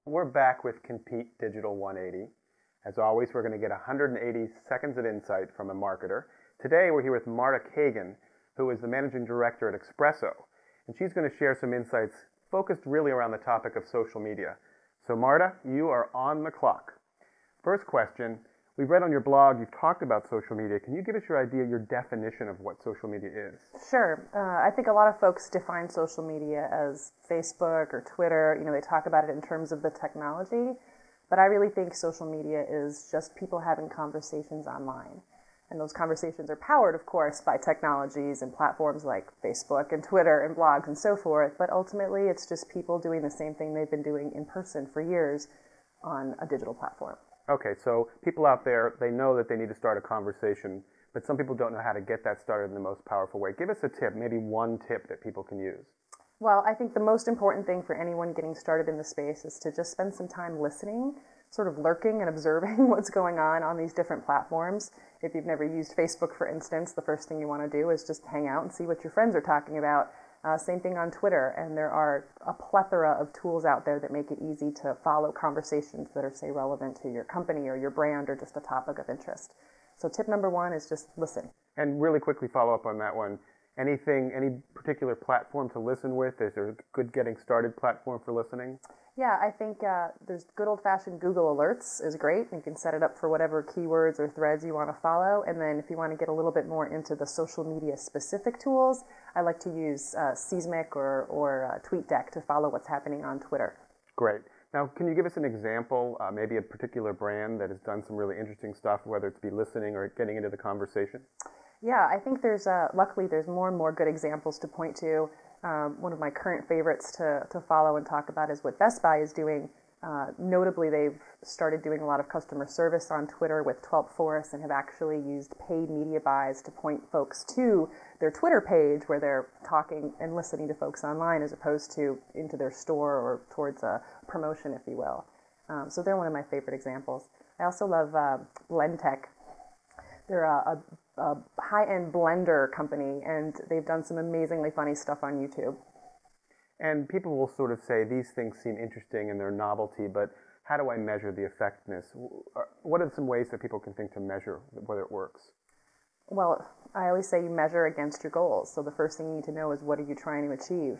We're back with Compete Digital 180. As always, we're going to get 180 seconds of insight from a marketer. Today, we're here with Marta Kagan, who is the managing director at Espresso, and she's going to share some insights focused really around the topic of social media. So, Marta, you are on the clock. First question. We've read on your blog, you've talked about social media. Can you give us your idea, your definition of what social media is? Sure. I think a lot of folks define social media as Facebook or Twitter. They talk about it in terms of the technology. But I really think social media is just people having conversations online. And those conversations are powered, of course, by technologies and platforms like Facebook and Twitter and blogs and so forth. But ultimately, it's just people doing the same thing they've been doing in person for years on a digital platform. Okay, so people out there, they know that they need to start a conversation, but some people don't know how to get that started in the most powerful way. Give us a tip, maybe one tip that people can use. Well, I think the most important thing for anyone getting started in the space is to just spend some time listening, sort of lurking and observing what's going on these different platforms. If you've never used Facebook, for instance, the first thing you want to do is just hang out and see what your friends are talking about. Same thing on Twitter, and there are a plethora of tools out there that make it easy to follow conversations that are, say, relevant to your company or your brand or just a topic of interest. So tip number one is just listen. And really quickly follow up on that one. Any particular platform to listen with? Is there a good getting started platform for listening? Yeah, I think there's good old-fashioned Google Alerts is great. You can set it up for whatever keywords or threads you want to follow. And then if you want to get a little bit more into the social media specific tools, I like to use Seismic or TweetDeck to follow what's happening on Twitter. Great. Now, can you give us an example, maybe a particular brand that has done some really interesting stuff, whether it's be listening or getting into the conversation? Yeah, I think luckily there's more and more good examples to point to. One of my current favorites to follow and talk about is what Best Buy is doing. Notably, they've started doing a lot of customer service on Twitter with 12th Force and have actually used paid media buys to point folks to their Twitter page where they're talking and listening to folks online as opposed to into their store or towards a promotion, if you will. So they're one of my favorite examples. I also love Blendtec. They're a high-end blender company, and they've done some amazingly funny stuff on YouTube. And people will sort of say, these things seem interesting and they're novelty, but how do I measure the effectiveness? What are some ways that people can think to measure whether it works? Well, I always say you measure against your goals. So the first thing you need to know is what are you trying to achieve?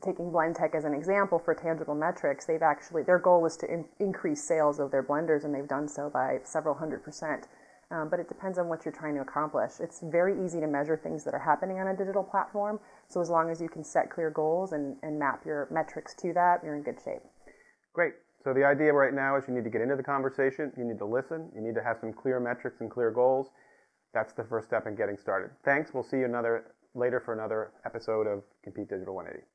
Taking Blendtec as an example for tangible metrics, their goal was to increase sales of their blenders, and they've done so by several 100%. But it depends on what you're trying to accomplish. It's very easy to measure things that are happening on a digital platform, so as long as you can set clear goals and map your metrics to that, you're in good shape. Great. So the idea right now is you need to get into the conversation, you need to listen, you need to have some clear metrics and clear goals. That's the first step in getting started. Thanks. We'll see you later for another episode of Compete Digital 180.